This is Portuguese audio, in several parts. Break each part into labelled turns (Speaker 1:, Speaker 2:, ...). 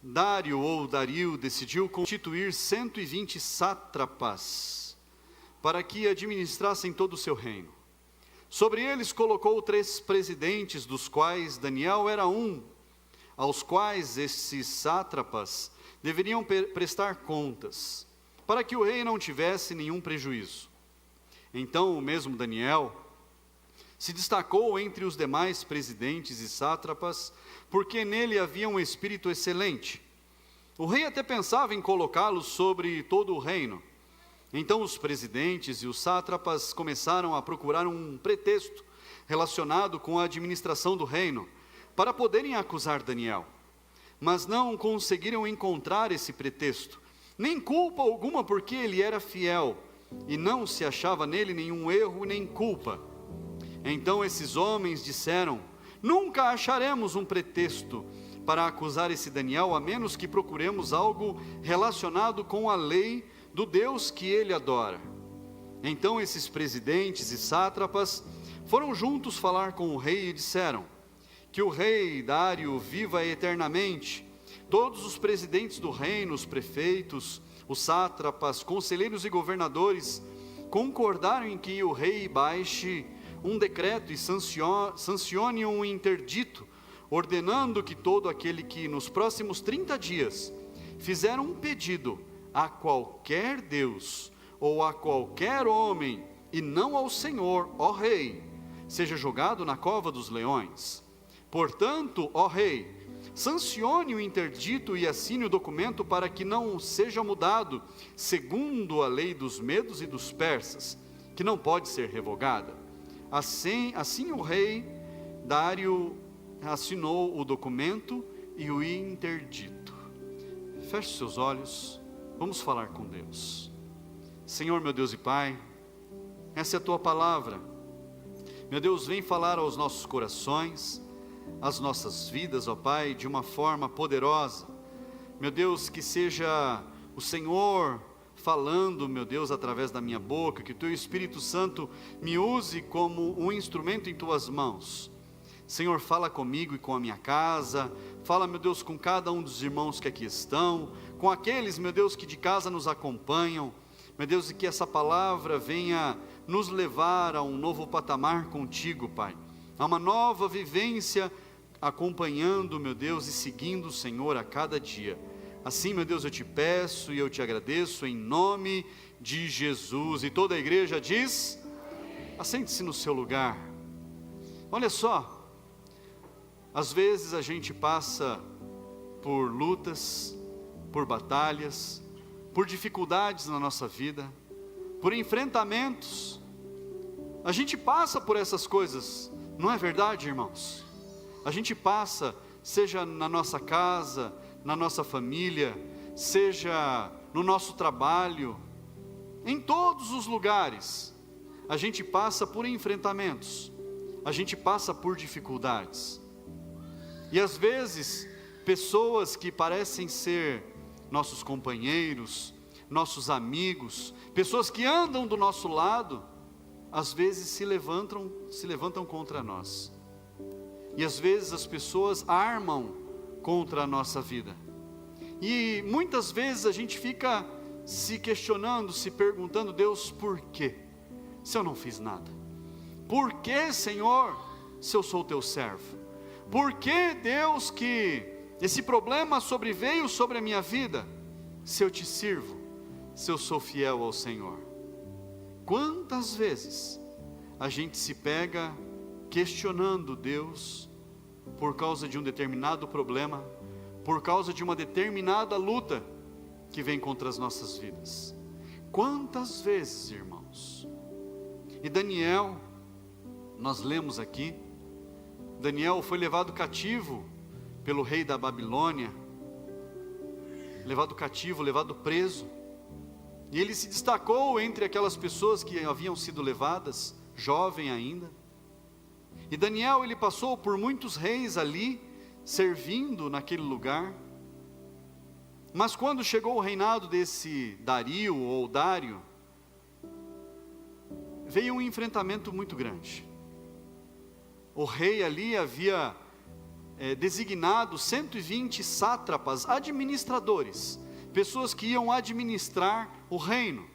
Speaker 1: Dário ou Dario decidiu constituir 120 sátrapas para que administrassem todo o seu reino. Sobre eles colocou 3 presidentes, dos quais Daniel era um, aos quais esses sátrapas deveriam prestar contas, para que o rei não tivesse nenhum prejuízo. Então o mesmo Daniel se destacou entre os demais presidentes e sátrapas, porque nele havia um espírito excelente. O rei até pensava em colocá-lo sobre todo o reino. Então os presidentes e os sátrapas começaram a procurar um pretexto relacionado com a administração do reino, para poderem acusar Daniel. Mas não conseguiram encontrar esse pretexto, nem culpa alguma, porque ele era fiel, e não se achava nele nenhum erro nem culpa. Então esses homens disseram: nunca acharemos um pretexto para acusar esse Daniel, a menos que procuremos algo relacionado com a lei do Deus que ele adora. Então esses presidentes e sátrapas foram juntos falar com o rei e disseram: que o rei Dário viva eternamente. Todos os presidentes do reino, os prefeitos, os sátrapas, conselheiros e governadores concordaram em que o rei baixe um decreto e sancione um interdito, ordenando que todo aquele que nos próximos 30 dias fizer um pedido a qualquer Deus ou a qualquer homem, e não ao Senhor, ó rei, seja jogado na cova dos leões. Portanto, ó rei, sancione o interdito e assine o documento para que não seja mudado, segundo a lei dos medos e dos persas, que não pode ser revogada. Assim o rei Dário assinou o documento e o interdito. Feche seus olhos, vamos falar com Deus. Senhor, meu Deus e Pai, essa é a Tua palavra. Meu Deus, vem falar aos nossos corações, às nossas vidas, ó Pai, de uma forma poderosa. Meu Deus, que seja o Senhor falando, meu Deus, através da minha boca, que o Teu Espírito Santo me use como um instrumento em Tuas mãos. Senhor, fala comigo e com a minha casa, fala, meu Deus, com cada um dos irmãos que aqui estão, com aqueles, meu Deus, que de casa nos acompanham, meu Deus, e que essa palavra venha nos levar a um novo patamar contigo, Pai, a uma nova vivência, acompanhando, meu Deus, e seguindo o Senhor a cada dia. Assim, meu Deus, eu te peço e eu te agradeço em nome de Jesus. E toda a igreja diz: assente-se no seu lugar. Olha só, às vezes a gente passa por lutas, por batalhas, por dificuldades na nossa vida, por enfrentamentos. A gente passa por essas coisas, não é verdade, irmãos? A gente passa, seja na nossa casa, na nossa família, seja no nosso trabalho, em todos os lugares, a gente passa por enfrentamentos, a gente passa por dificuldades. E às vezes, pessoas que parecem ser nossos companheiros, nossos amigos, pessoas que andam do nosso lado, às vezes se levantam contra nós. E às vezes as pessoas armam contra a nossa vida. E muitas vezes a gente fica se questionando, se perguntando: Deus, por quê? Se eu não fiz nada. Por que, Senhor, se eu sou teu servo? Por que, Deus, que esse problema sobreveio sobre a minha vida, se eu te sirvo, se eu sou fiel ao Senhor? Quantas vezes a gente se pega questionando Deus por causa de um determinado problema, por causa de uma determinada luta que vem contra as nossas vidas? Quantas vezes, irmãos? E Daniel, nós lemos aqui, Daniel foi levado cativo pelo rei da Babilônia, levado cativo, levado preso, e ele se destacou entre aquelas pessoas que haviam sido levadas, jovem ainda. E Daniel, ele passou por muitos reis ali, servindo naquele lugar. Mas quando chegou o reinado desse Dario ou Dário, veio um enfrentamento muito grande. O rei ali havia designado 120 sátrapas, administradores, pessoas que iam administrar o reino,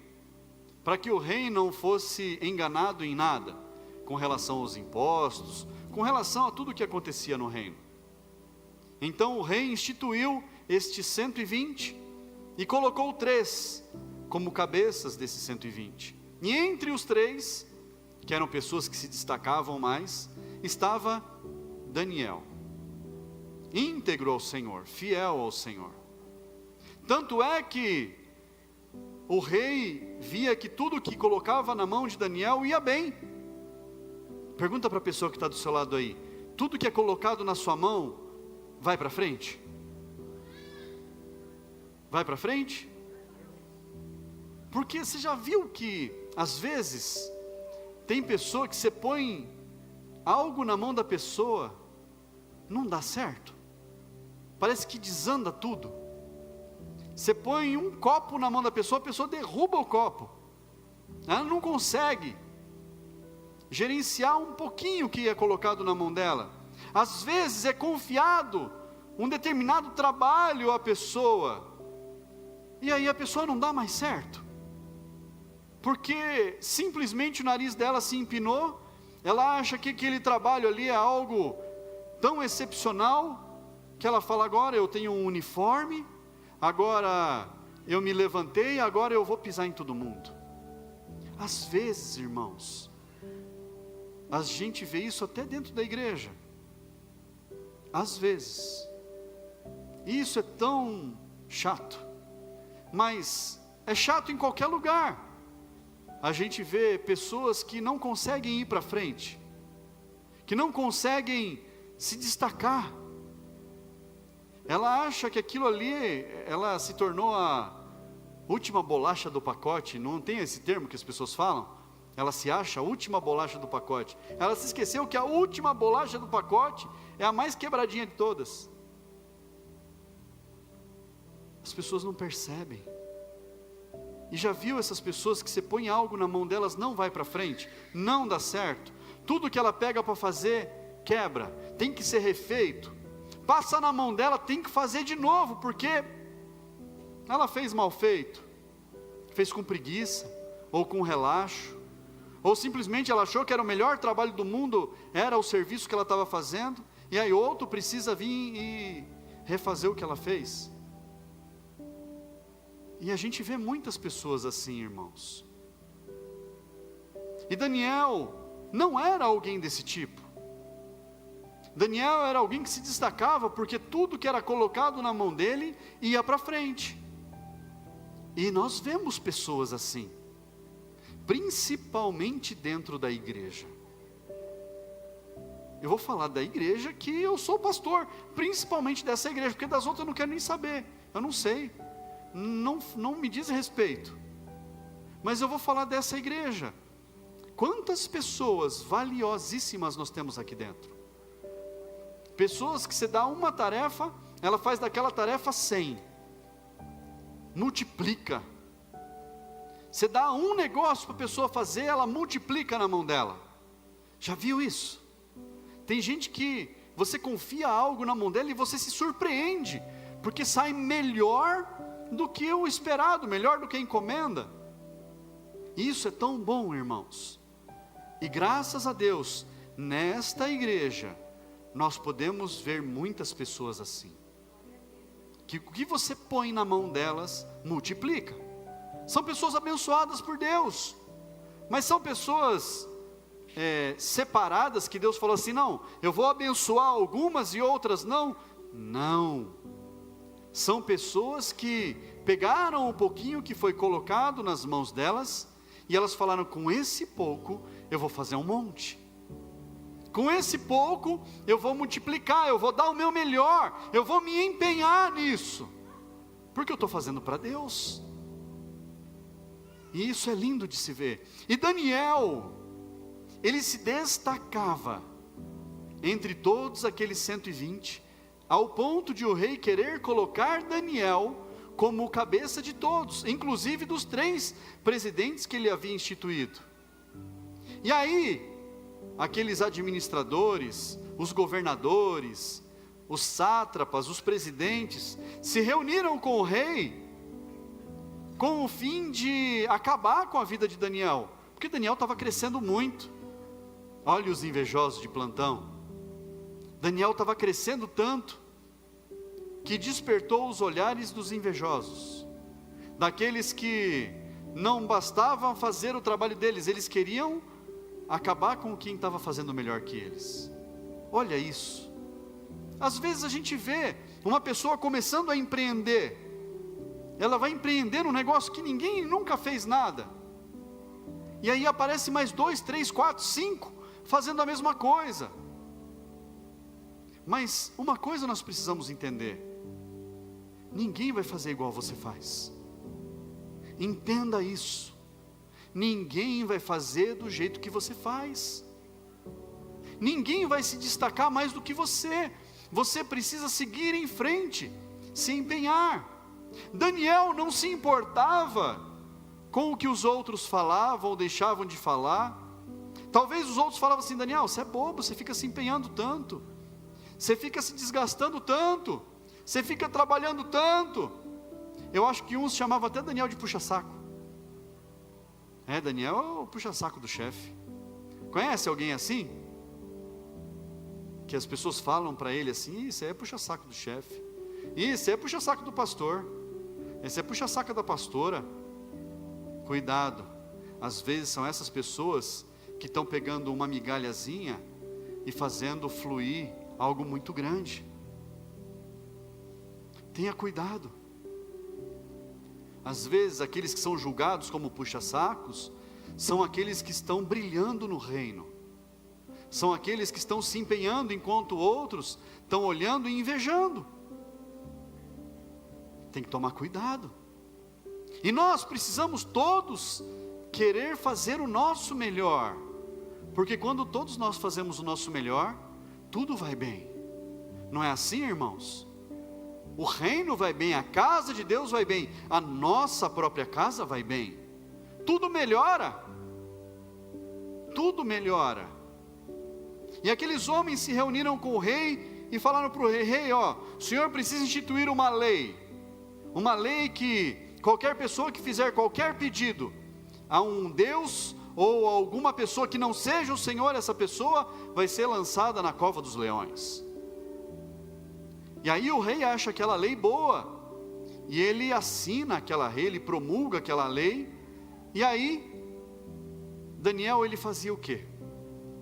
Speaker 1: para que o rei não fosse enganado em nada, com relação aos impostos, com relação a tudo o que acontecia no reino. Então o rei instituiu estes 120 e colocou 3 como cabeças desses 120. E entre os 3, que eram pessoas que se destacavam mais, estava Daniel, íntegro ao Senhor, fiel ao Senhor. Tanto é que o rei via que tudo que colocava na mão de Daniel ia bem. Pergunta para a pessoa que está do seu lado aí: tudo que é colocado na sua mão vai para frente? Vai para frente? Porque você já viu que às vezes tem pessoa que você põe algo na mão da pessoa, não dá certo, parece que desanda tudo. Você põe um copo na mão da pessoa, a pessoa derruba o copo, ela não consegue gerenciar um pouquinho o que é colocado na mão dela. Às vezes é confiado um determinado trabalho à pessoa, e aí a pessoa não dá mais certo, porque simplesmente o nariz dela se empinou. Ela acha que aquele trabalho ali é algo tão excepcional, que ela fala: agora eu tenho um uniforme, agora eu me levantei, agora eu vou pisar em todo mundo. Às vezes, irmãos, a gente vê isso até dentro da igreja. Às vezes. E isso é tão chato. Mas é chato em qualquer lugar. A gente vê pessoas que não conseguem ir para frente, que não conseguem se destacar. Ela acha que aquilo ali, ela se tornou a última bolacha do pacote. Não tem esse termo que as pessoas falam? Ela se acha a última bolacha do pacote. Ela se esqueceu que a última bolacha do pacote é a mais quebradinha de todas. As pessoas não percebem. E já viu essas pessoas que você põe algo na mão delas, não vai para frente, não dá certo, tudo que ela pega para fazer, quebra, tem que ser refeito, passa na mão dela, tem que fazer de novo, porque ela fez mal feito, fez com preguiça, ou com relaxo, ou simplesmente ela achou que era o melhor trabalho do mundo, era o serviço que ela estava fazendo, e aí outro precisa vir e refazer o que ela fez. E a gente vê muitas pessoas assim, irmãos. E Daniel não era alguém desse tipo. Daniel era alguém que se destacava, porque tudo que era colocado na mão dele ia para frente. E nós vemos pessoas assim, principalmente dentro da igreja. Eu vou falar da igreja que eu sou pastor, principalmente dessa igreja, porque das outras eu não quero nem saber, eu não sei. Não me diz respeito, mas eu vou falar dessa igreja. Quantas pessoas valiosíssimas nós temos aqui dentro, pessoas que você dá uma tarefa, ela faz daquela tarefa 100, multiplica. Você dá um negócio para a pessoa fazer, ela multiplica na mão dela. Já viu isso? Tem gente que você confia algo na mão dela e você se surpreende, porque sai melhor do que o esperado, melhor do que a encomenda. Isso é tão bom, irmãos. E graças a Deus, nesta igreja, nós podemos ver muitas pessoas assim, que o que você põe na mão delas, multiplica. São pessoas abençoadas por Deus, mas são pessoas separadas, que Deus falou assim: não, eu vou abençoar algumas e outras não. Não. São pessoas que pegaram um pouquinho que foi colocado nas mãos delas, e elas falaram: com esse pouco eu vou fazer um monte, com esse pouco eu vou multiplicar, eu vou dar o meu melhor, eu vou me empenhar nisso, porque eu estou fazendo para Deus. E isso é lindo de se ver. E Daniel, ele se destacava entre todos aqueles 120, ao ponto de o rei querer colocar Daniel como o cabeça de todos, inclusive dos 3 presidentes que ele havia instituído. E aí, aqueles administradores, os governadores, os sátrapas, os presidentes, se reuniram com o rei, com o fim de acabar com a vida de Daniel, porque Daniel estava crescendo muito. Olha os invejosos de plantão. Daniel estava crescendo tanto, que despertou os olhares dos invejosos, daqueles que não bastava fazer o trabalho deles, eles queriam acabar com quem estava fazendo melhor que eles. Olha isso. Às vezes a gente vê uma pessoa começando a empreender, ela vai empreender um negócio que ninguém nunca fez nada, e aí aparece mais 2, 3, 4, 5, fazendo a mesma coisa. Mas uma coisa nós precisamos entender: ninguém vai fazer igual você faz. Entenda isso. Ninguém vai fazer do jeito que você faz. Ninguém vai se destacar mais do que você. Você precisa seguir em frente, se empenhar. Daniel não se importava com o que os outros falavam ou deixavam de falar. Talvez os outros falavam assim: Daniel, você é bobo, você fica se empenhando tanto, você fica se desgastando tanto, você fica trabalhando tanto. Eu acho que uns chamavam até Daniel de puxa-saco. Daniel é o puxa-saco do chefe. Conhece alguém assim? Que as pessoas falam para ele assim: isso aí é puxa-saco do chefe, isso aí é puxa-saco do pastor, esse é puxa-saco da pastora. Cuidado, às vezes são essas pessoas que estão pegando uma migalhazinha e fazendo fluir algo muito grande. Tenha cuidado. Às vezes aqueles que são julgados como puxa-sacos são aqueles que estão brilhando no reino, são aqueles que estão se empenhando enquanto outros estão olhando e invejando. Tem que tomar cuidado. E nós precisamos todos querer fazer o nosso melhor, porque quando todos nós fazemos o nosso melhor, tudo vai bem. Não é assim, irmãos? O reino vai bem, a casa de Deus vai bem, a nossa própria casa vai bem. Tudo melhora. Tudo melhora. E aqueles homens se reuniram com o rei e falaram para o rei: o senhor precisa instituir uma lei que qualquer pessoa que fizer qualquer pedido a um Deus ou a alguma pessoa que não seja o Senhor, essa pessoa vai ser lançada na cova dos leões. E aí o rei acha aquela lei boa, e ele assina aquela lei, ele promulga aquela lei. E aí Daniel, ele fazia o quê?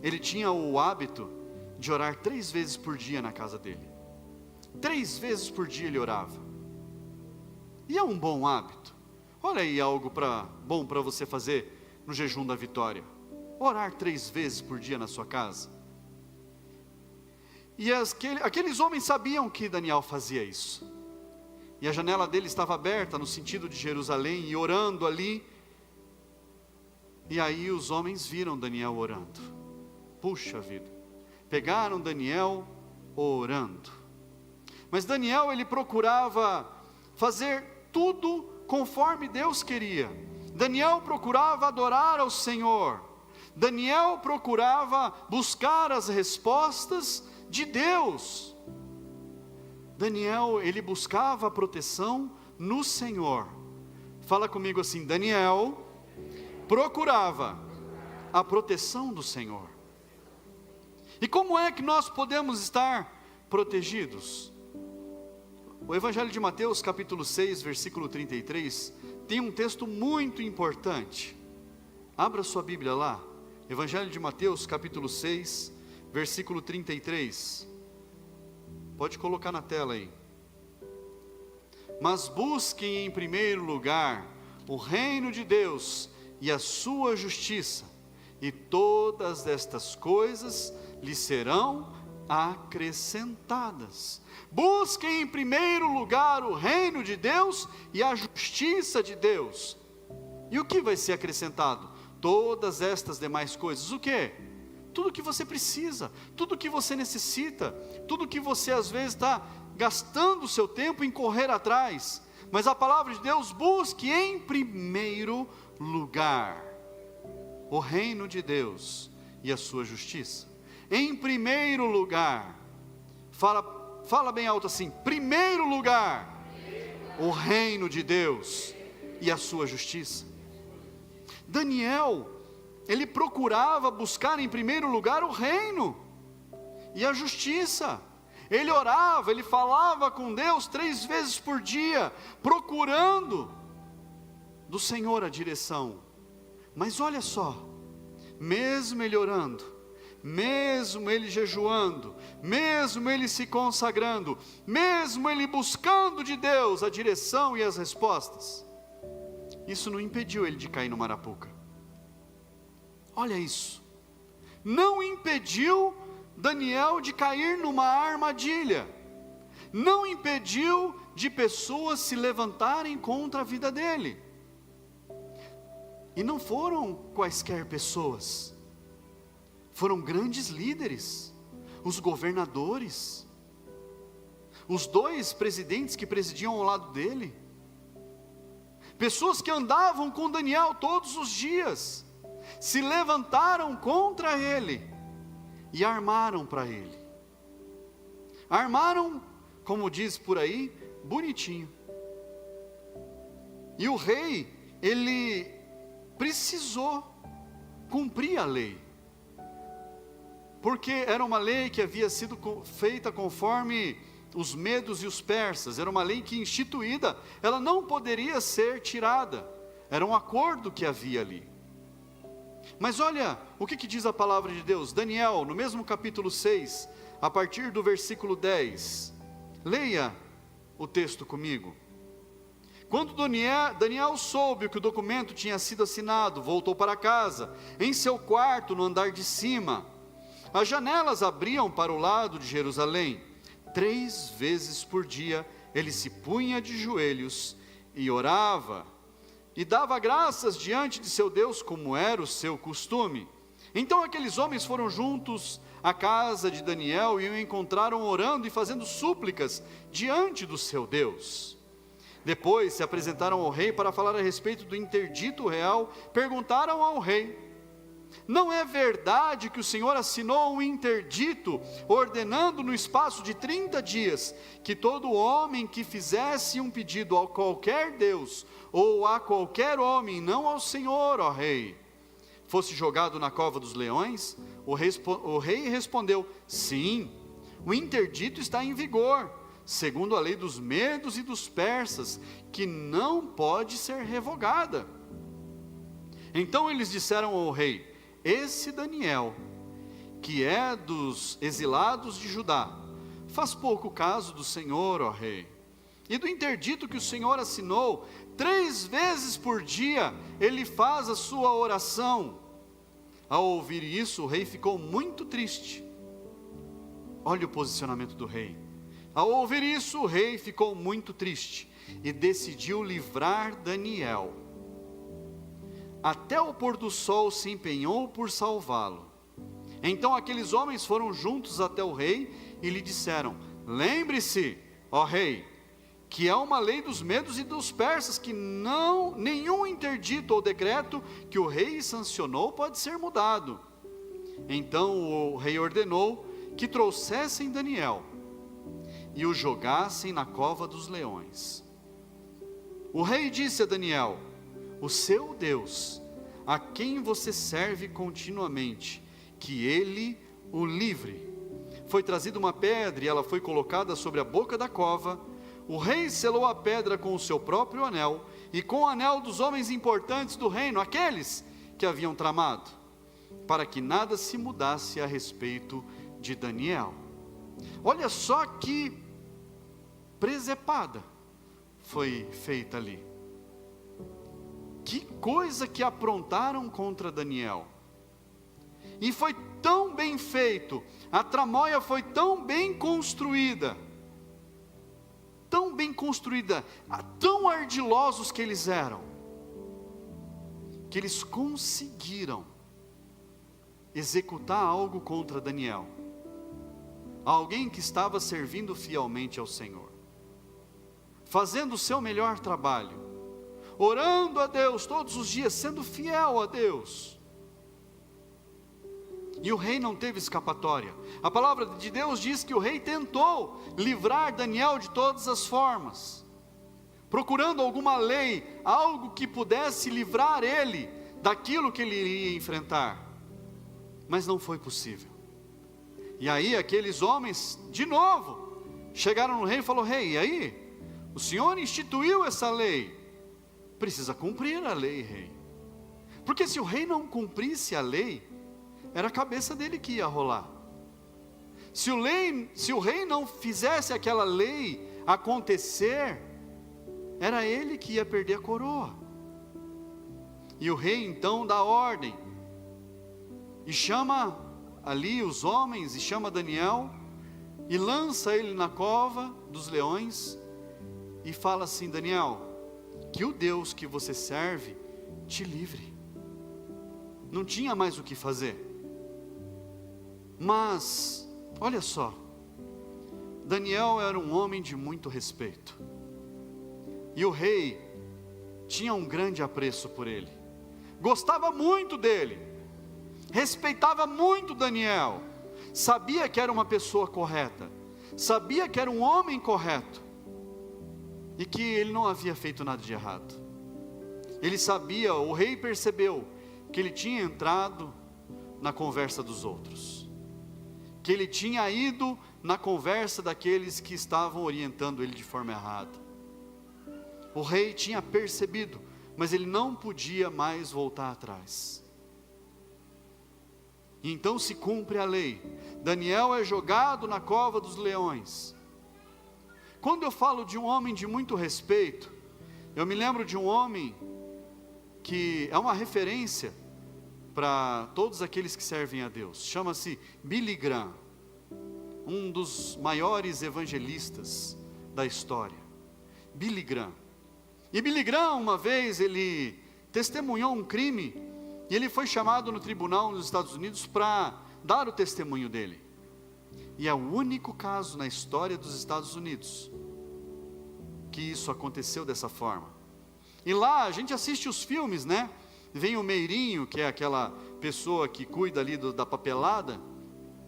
Speaker 1: Ele tinha o hábito de orar 3 vezes por dia na casa dele. 3 vezes por dia ele orava. E é um bom hábito. Olha aí algo bom para você fazer no jejum da vitória: orar 3 vezes por dia na sua casa. E aqueles homens sabiam que Daniel fazia isso, e a janela dele estava aberta no sentido de Jerusalém, e orando ali. E aí os homens viram Daniel orando. Puxa vida, pegaram Daniel orando. Mas Daniel, ele procurava fazer tudo conforme Deus queria. Daniel procurava adorar ao Senhor. Daniel procurava buscar as respostas de Deus. Daniel, ele buscava a proteção no Senhor. Fala comigo assim: Daniel procurava a proteção do Senhor. E como é que nós podemos estar protegidos? O Evangelho de Mateus, capítulo 6, versículo 33, tem um texto muito importante. Abra sua Bíblia lá. Evangelho de Mateus, capítulo 6, versículo 33. Pode colocar na tela aí. Mas busquem em primeiro lugar o reino de Deus e a sua justiça, e todas estas coisas lhes serão acrescentadas. Busquem em primeiro lugar o reino de Deus e a justiça de Deus. E o que vai ser acrescentado? Todas estas demais coisas. O que? Tudo que você precisa, tudo que você necessita, tudo que você às vezes está gastando o seu tempo em correr atrás. Mas a palavra de Deus: busque em primeiro lugar o reino de Deus e a sua justiça. Em primeiro lugar, fala Fala bem alto assim: primeiro lugar, o reino de Deus e a sua justiça. Daniel, ele procurava buscar em primeiro lugar o reino e a justiça. Ele orava, ele falava com Deus 3 vezes por dia, procurando do Senhor a direção. Mas olha só, mesmo ele orando, mesmo ele jejuando, mesmo ele se consagrando, mesmo ele buscando de Deus a direção e as respostas, isso não impediu ele de cair no Marapuca. Olha isso, não impediu Daniel de cair numa armadilha, não impediu de pessoas se levantarem contra a vida dele. E não foram quaisquer pessoas, foram grandes líderes, os governadores, os 2 presidentes que presidiam ao lado dele, pessoas que andavam com Daniel todos os dias, se levantaram contra ele e armaram para ele. Armaram, como diz por aí, bonitinho. E o rei, ele precisou cumprir a lei, porque era uma lei que havia sido feita conforme os medos e os persas, era uma lei que instituída, ela não poderia ser tirada, era um acordo que havia ali. Mas olha o que diz a palavra de Deus. Daniel, no mesmo capítulo 6, a partir do versículo 10, leia o texto comigo. Quando Daniel soube que o documento tinha sido assinado, voltou para casa, em seu quarto no andar de cima. As janelas abriam para o lado de Jerusalém. 3 vezes por dia ele se punha de joelhos e orava, e dava graças diante de seu Deus, como era o seu costume. Então aqueles homens foram juntos à casa de Daniel e o encontraram orando e fazendo súplicas diante do seu Deus. Depois se apresentaram ao rei para falar a respeito do interdito real. Perguntaram ao rei: não é verdade que o Senhor assinou um interdito, ordenando no espaço de 30 dias, que todo homem que fizesse um pedido a qualquer Deus, ou a qualquer homem, não ao Senhor, ó rei, fosse jogado na cova dos leões? O rei respondeu: sim, o interdito está em vigor, segundo a lei dos medos e dos persas, que não pode ser revogada. Então eles disseram ao rei: esse Daniel, que é dos exilados de Judá, faz pouco caso do Senhor, ó rei, e do interdito que o Senhor assinou. 3 vezes por dia ele faz a sua oração. Ao ouvir isso, o rei ficou muito triste. Olha o posicionamento do rei. Ao ouvir isso, o rei ficou muito triste e decidiu livrar Daniel. Até o pôr do sol se empenhou por salvá-lo. Então aqueles homens foram juntos até o rei e lhe disseram: lembre-se, ó rei, que é uma lei dos medos e dos persas, que nenhum interdito ou decreto que o rei sancionou pode ser mudado. Então o rei ordenou que trouxessem Daniel e o jogassem na cova dos leões. O rei disse a Daniel: o seu Deus, a quem você serve continuamente, que ele o livre. Foi trazida uma pedra e ela foi colocada sobre a boca da cova. O rei selou a pedra com o seu próprio anel e com o anel dos homens importantes do reino, aqueles que haviam tramado, para que nada se mudasse a respeito de Daniel. Olha só que presepada foi feita ali. Que coisa que aprontaram contra Daniel. E foi tão bem feito, a tramóia foi tão bem construída, tão ardilosos que eles eram, que eles conseguiram executar algo contra Daniel, alguém que estava servindo fielmente ao Senhor, fazendo o seu melhor trabalho, orando a Deus todos os dias, sendo fiel a Deus. E o rei não teve escapatória. A palavra de Deus diz que o rei tentou livrar Daniel de todas as formas, procurando alguma lei, algo que pudesse livrar ele daquilo que ele iria enfrentar. Mas não foi possível. E aí aqueles homens, de novo, chegaram no rei e falaram: rei, e aí? O senhor instituiu essa lei, precisa cumprir a lei, rei. Porque se o rei não cumprisse a lei, era a cabeça dele que ia rolar. Se o rei não fizesse aquela lei acontecer, era ele que ia perder a coroa. E o rei então dá ordem, e chama ali os homens, e chama Daniel, e lança ele na cova dos leões, e fala assim: Daniel, que o Deus que você serve te livre. Não tinha mais o que fazer. Mas, olha só, Daniel era um homem de muito respeito, e o rei tinha um grande apreço por ele, gostava muito dele, respeitava muito Daniel, sabia que era uma pessoa correta, sabia que era um homem correto, e que ele não havia feito nada de errado. Ele sabia, o rei percebeu que ele tinha entrado na conversa dos outros, que ele tinha ido na conversa daqueles que estavam orientando ele de forma errada. O rei tinha percebido, mas ele não podia mais voltar atrás. E então se cumpre a lei. Daniel é jogado na cova dos leões. Quando eu falo de um homem de muito respeito, eu me lembro de um homem que é uma referência para todos aqueles que servem a Deus. Chama-se Billy Graham, um dos maiores evangelistas da história. Billy Graham. E Billy Graham, uma vez, ele testemunhou um crime, e ele foi chamado no tribunal nos Estados Unidos para dar o testemunho dele. E é o único caso na história dos Estados Unidos que isso aconteceu dessa forma. E lá a gente assiste os filmes, né? Vem o meirinho, que é aquela pessoa que cuida ali da papelada,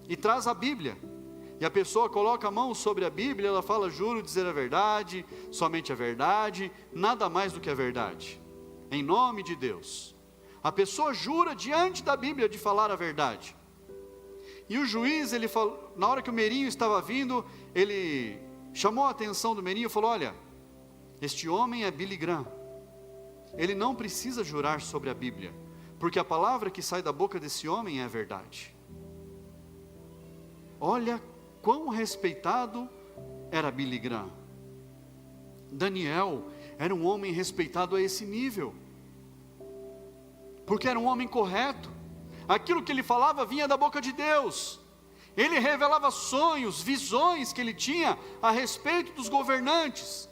Speaker 1: e traz a Bíblia. E a pessoa coloca a mão sobre a Bíblia, ela fala: juro dizer a verdade, somente a verdade, nada mais do que a verdade, em nome de Deus. A pessoa jura diante da Bíblia de falar a verdade. E o juiz, ele falou, na hora que o meirinho estava vindo, ele chamou a atenção do meirinho e falou: olha, este homem é Billy Graham, ele não precisa jurar sobre a Bíblia, porque a palavra que sai da boca desse homem é a verdade. Olha quão respeitado era Billy Graham. Daniel era um homem respeitado a esse nível, porque era um homem correto. Aquilo que ele falava vinha da boca de Deus. Ele revelava sonhos, visões que ele tinha a respeito dos governantes.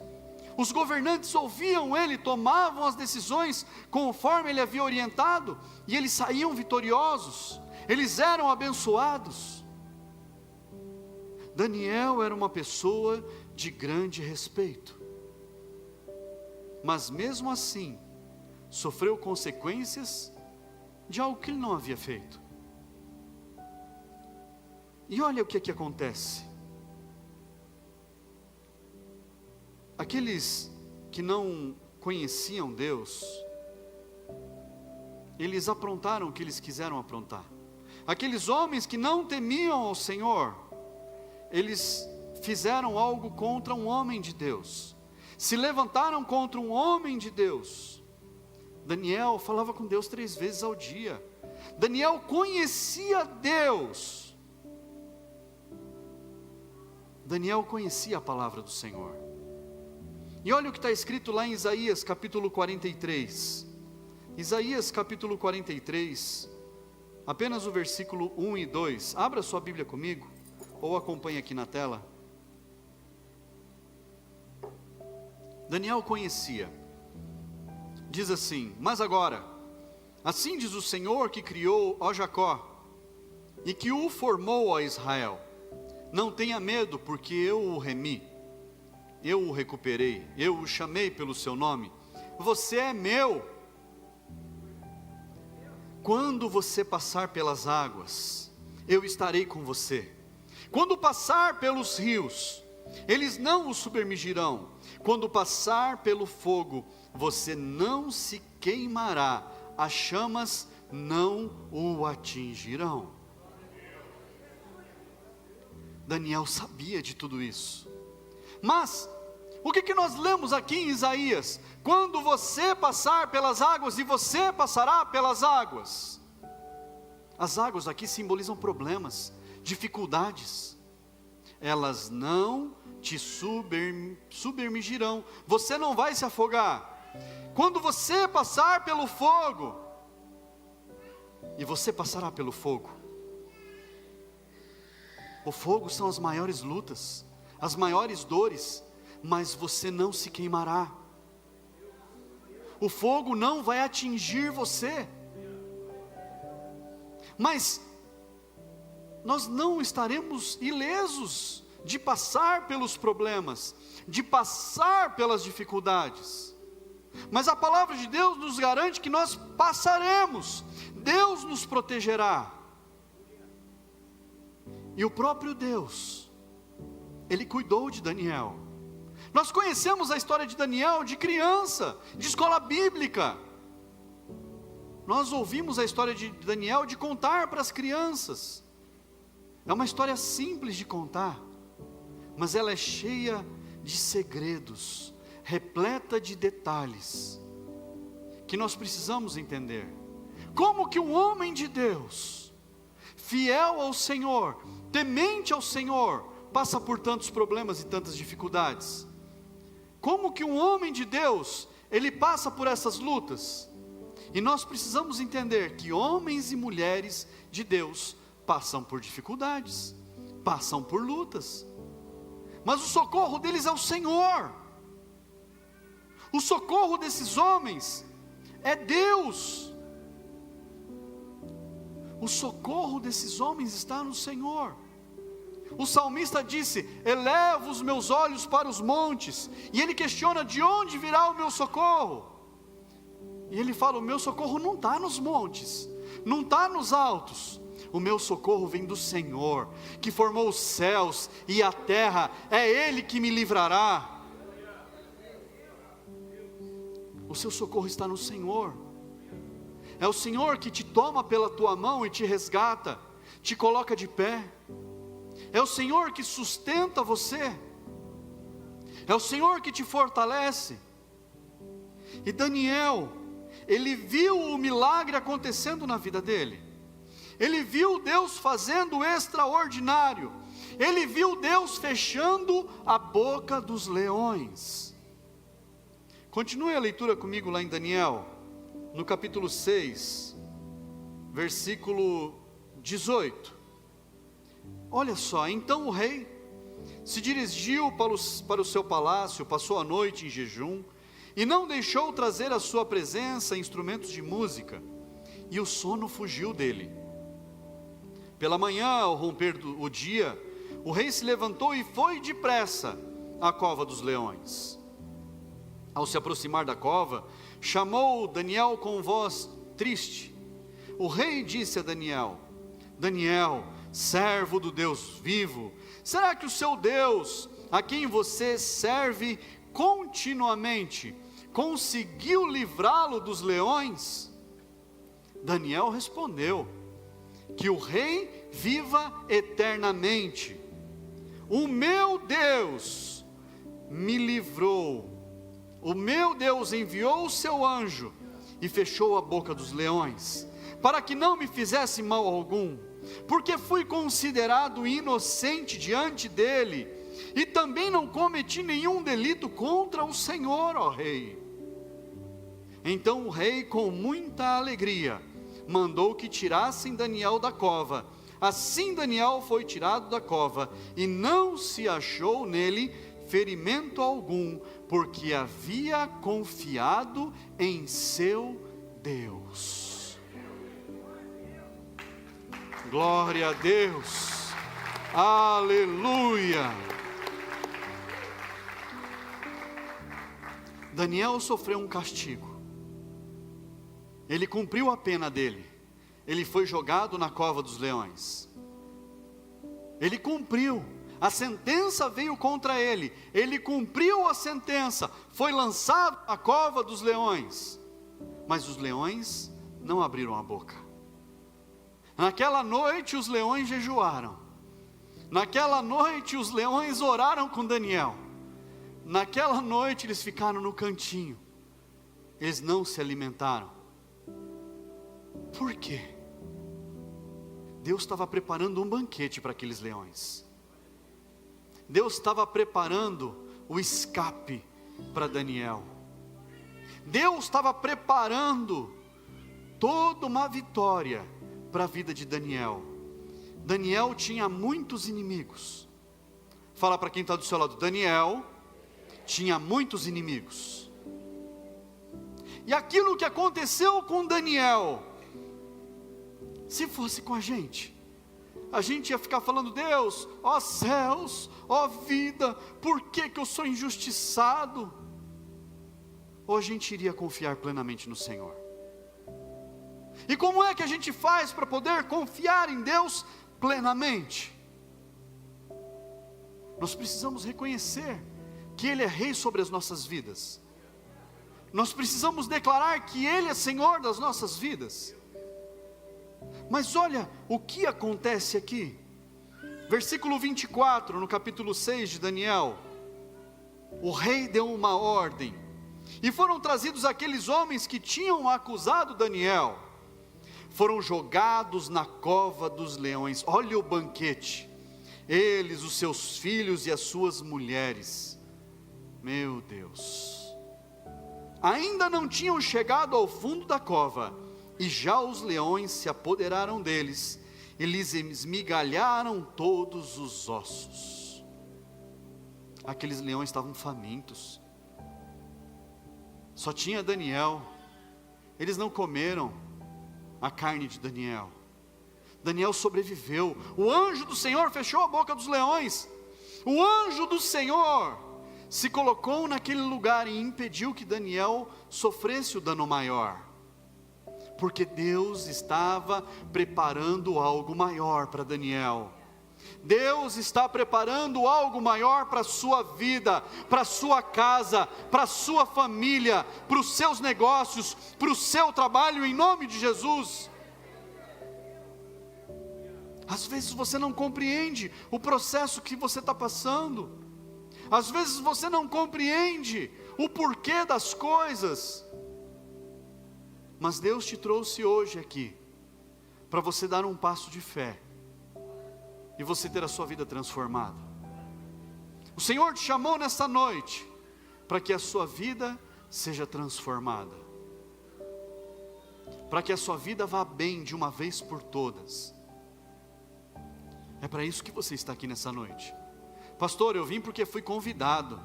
Speaker 1: Os governantes ouviam ele, tomavam as decisões conforme ele havia orientado, e eles saíam vitoriosos, eles eram abençoados. Daniel era uma pessoa de grande respeito, mas mesmo assim, sofreu consequências de algo que ele não havia feito. E olha o que acontece. Aqueles que não conheciam Deus, eles aprontaram o que eles quiseram aprontar. Aqueles homens que não temiam ao Senhor, eles fizeram algo contra um homem de Deus, se levantaram contra um homem de Deus. Daniel falava com Deus 3 vezes ao dia. Daniel conhecia Deus. Daniel conhecia a palavra do Senhor. E olha o que está escrito lá em Isaías capítulo 43. Isaías capítulo 43, apenas o versículo 1 e 2. Abra sua Bíblia comigo, ou acompanhe aqui na tela. Daniel conhecia. Diz assim: mas agora, assim diz o Senhor que criou ó Jacó, e que o formou a Israel: não tenha medo, porque eu o remi, eu o recuperei, eu o chamei pelo seu nome, você é meu. Quando você passar pelas águas, eu estarei com você. Quando passar pelos rios, eles não o submergirão. Quando passar pelo fogo, você não se queimará, as chamas não o atingirão. Daniel sabia de tudo isso. Mas, o que nós lemos aqui em Isaías? Quando você passar pelas águas, e você passará pelas águas. As águas aqui simbolizam problemas, dificuldades. Elas não te submergirão. Você não vai se afogar. Quando você passar pelo fogo, e você passará pelo fogo. O fogo são as maiores lutas, as maiores dores, mas você não se queimará. O fogo não vai atingir você. Mas nós não estaremos ilesos de passar pelos problemas, de passar pelas dificuldades. Mas a palavra de Deus nos garante que nós passaremos. Deus nos protegerá. E o próprio Deus, Ele cuidou de Daniel. Nós conhecemos a história de Daniel de criança, de escola bíblica. Nós ouvimos a história de Daniel de contar para as crianças. É uma história simples de contar, mas ela é cheia de segredos, repleta de detalhes, que nós precisamos entender. Como que um homem de Deus, fiel ao Senhor, temente ao Senhor, passa por tantos problemas e tantas dificuldades? Como que um homem de Deus, ele passa por essas lutas? E nós precisamos entender que homens e mulheres de Deus passam por dificuldades, passam por lutas, mas o socorro deles é o Senhor. O socorro desses homens é Deus. O socorro desses homens está no Senhor. O salmista disse: elevo os meus olhos para os montes, e ele questiona: de onde virá o meu socorro? E ele fala: o meu socorro não está nos montes, não está nos altos, o meu socorro vem do Senhor, que formou os céus e a terra, é Ele que me livrará. O seu socorro está no Senhor. É o Senhor que te toma pela tua mão e te resgata, te coloca de pé. É o Senhor que sustenta você. É o Senhor que te fortalece. E Daniel, ele viu o milagre acontecendo na vida dele. Ele viu Deus fazendo o extraordinário. Ele viu Deus fechando a boca dos leões. Continue a leitura comigo lá em Daniel, no capítulo 6, versículo 18. Olha só: então o rei se dirigiu para o seu palácio, passou a noite em jejum, e não deixou trazer à sua presença instrumentos de música, e o sono fugiu dele. Pela manhã, ao romper o dia, o rei se levantou e foi depressa à cova dos leões. Ao se aproximar da cova, chamou Daniel com voz triste. O rei disse a Daniel: Daniel, servo do Deus vivo, será que o seu Deus, a quem você serve continuamente, conseguiu livrá-lo dos leões? Daniel respondeu: que o rei viva eternamente. O meu Deus me livrou. O meu Deus enviou o seu anjo e fechou a boca dos leões, para que não me fizesse mal algum, porque fui considerado inocente diante dele, e também não cometi nenhum delito contra o Senhor, ó rei. Então o rei, com muita alegria, mandou que tirassem Daniel da cova. Assim Daniel foi tirado da cova, e não se achou nele ferimento algum, porque havia confiado em seu Deus. Glória a Deus, aleluia. Daniel sofreu um castigo. Ele cumpriu a pena dele. Ele foi jogado na cova dos leões. Ele cumpriu. A sentença veio contra ele. Ele cumpriu a sentença. Foi lançado na cova dos leões. Mas os leões não abriram a boca. Naquela noite os leões jejuaram. Naquela noite os leões oraram com Daniel. Naquela noite eles ficaram no cantinho. Eles não se alimentaram. Por quê? Deus estava preparando um banquete para aqueles leões. Deus estava preparando o escape para Daniel. Deus estava preparando toda uma vitória para a vida de Daniel. Daniel tinha muitos inimigos. Fala para quem está do seu lado: Daniel tinha muitos inimigos. E aquilo que aconteceu com Daniel, se fosse com a gente ia ficar falando: Deus, ó céus, ó vida, por que eu sou injustiçado? Ou a gente iria confiar plenamente no Senhor? E como é que a gente faz para poder confiar em Deus plenamente? Nós precisamos reconhecer que Ele é Rei sobre as nossas vidas. Nós precisamos declarar que Ele é Senhor das nossas vidas. Mas olha o que acontece aqui. Versículo 24, no capítulo 6 de Daniel. O rei deu uma ordem. E foram trazidos aqueles homens que tinham acusado Daniel. Foram jogados na cova dos leões. Olha o banquete. Eles, os seus filhos e as suas mulheres. Meu Deus. Ainda não tinham chegado ao fundo da cova, e já os leões se apoderaram deles, e lhes esmigalharam todos os ossos. Aqueles leões estavam famintos. Só tinha Daniel. Eles não comeram a carne de Daniel. Daniel sobreviveu. O anjo do Senhor fechou a boca dos leões. O anjo do Senhor se colocou naquele lugar e impediu que Daniel sofresse o dano maior. Porque Deus estava preparando algo maior para Daniel. Deus está preparando algo maior para a sua vida, para a sua casa, para a sua família, para os seus negócios, para o seu trabalho, em nome de Jesus. Às vezes você não compreende o processo que você está passando. Às vezes você não compreende o porquê das coisas. Mas Deus te trouxe hoje aqui para você dar um passo de fé e você ter a sua vida transformada. O Senhor te chamou nessa noite para que a sua vida seja transformada, para que a sua vida vá bem de uma vez por todas. É para isso que você está aqui nessa noite. Pastor, eu vim porque fui convidado.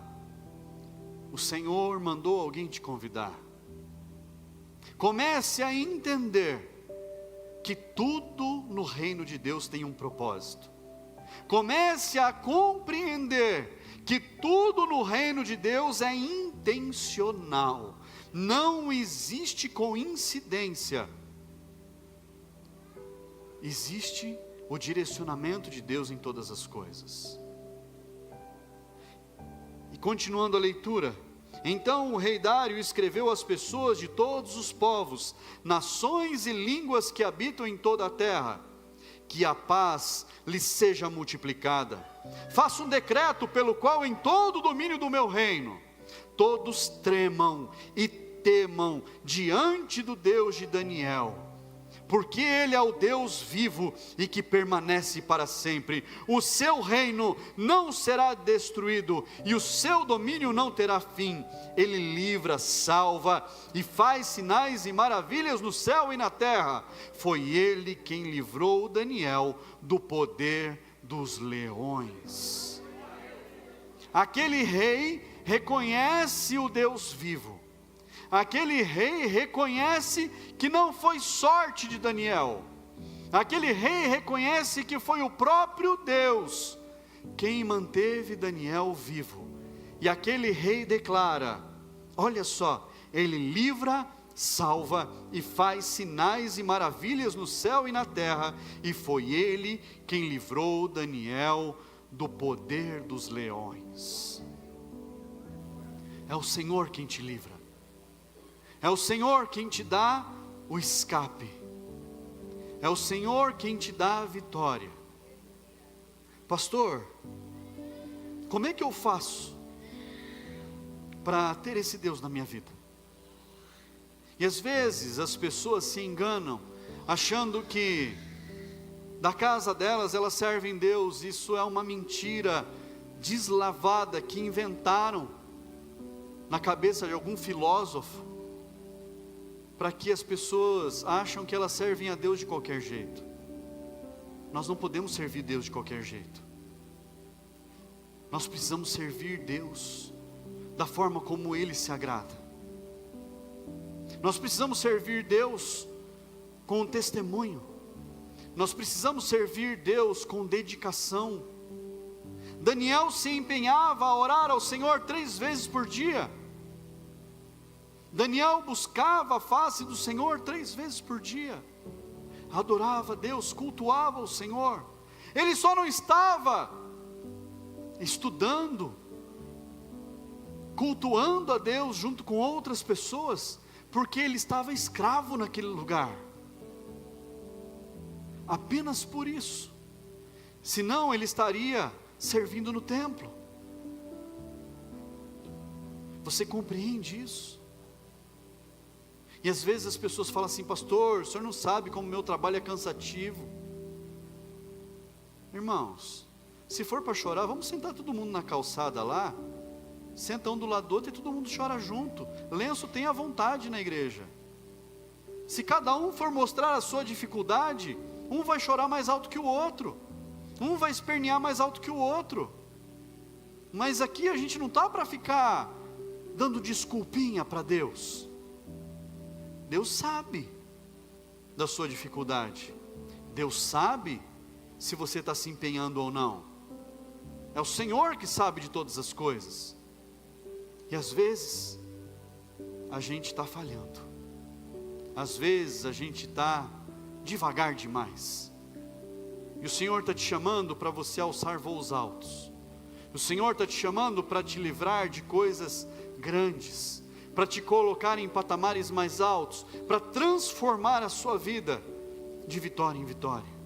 Speaker 1: O Senhor mandou alguém te convidar. Comece a entender que tudo no reino de Deus tem um propósito. Comece a compreender que tudo no reino de Deus é intencional. Não existe coincidência. Existe o direcionamento de Deus em todas as coisas. E continuando a leitura, então o rei Dário escreveu às pessoas de todos os povos, nações e línguas que habitam em toda a terra, que a paz lhes seja multiplicada. Faça um decreto pelo qual em todo o domínio do meu reino, todos tremam e temam diante do Deus de Daniel, porque Ele é o Deus vivo e que permanece para sempre. O seu reino não será destruído e o seu domínio não terá fim. Ele livra, salva e faz sinais e maravilhas no céu e na terra. Foi Ele quem livrou Daniel do poder dos leões. Aquele rei reconhece o Deus vivo. Aquele rei reconhece que não foi sorte de Daniel. Aquele rei reconhece que foi o próprio Deus quem manteve Daniel vivo. E aquele rei declara: olha só, Ele livra, salva e faz sinais e maravilhas no céu e na terra, e foi Ele quem livrou Daniel do poder dos leões. É o Senhor quem te livra, é o Senhor quem te dá o escape, é o Senhor quem te dá a vitória. Pastor, como é que eu faço para ter esse Deus na minha vida? E às vezes as pessoas se enganam, achando que da casa delas elas servem Deus. Isso é uma mentira deslavada que inventaram na cabeça de algum filósofo, para que as pessoas acham que elas servem a Deus de qualquer jeito. Nós não podemos servir Deus de qualquer jeito. Nós precisamos servir Deus da forma como Ele se agrada. Nós precisamos servir Deus com testemunho. Nós precisamos servir Deus com dedicação. Daniel se empenhava a orar ao Senhor 3 vezes por dia. Daniel buscava a face do Senhor 3 vezes por dia. Adorava a Deus, cultuava o Senhor. Ele só não estava estudando, cultuando a Deus junto com outras pessoas, porque ele estava escravo naquele lugar. Apenas por isso. Senão ele estaria servindo no templo. Você compreende isso? E às vezes as pessoas falam assim: pastor, o senhor não sabe como o meu trabalho é cansativo. Irmãos, se for para chorar, vamos sentar todo mundo na calçada lá, senta um do lado do outro e todo mundo chora junto. Lenço tem à vontade na igreja. Se cada um for mostrar a sua dificuldade, um vai chorar mais alto que o outro, um vai espernear mais alto que o outro. Mas aqui a gente não está para ficar dando desculpinha para Deus. Deus sabe da sua dificuldade. Deus sabe se você está se empenhando ou não. É o Senhor que sabe de todas as coisas. E às vezes a gente está falhando. Às vezes a gente está devagar demais. E o Senhor está te chamando para você alçar voos altos. O Senhor está te chamando para te livrar de coisas grandes, para te colocar em patamares mais altos, para transformar a sua vida de vitória em vitória.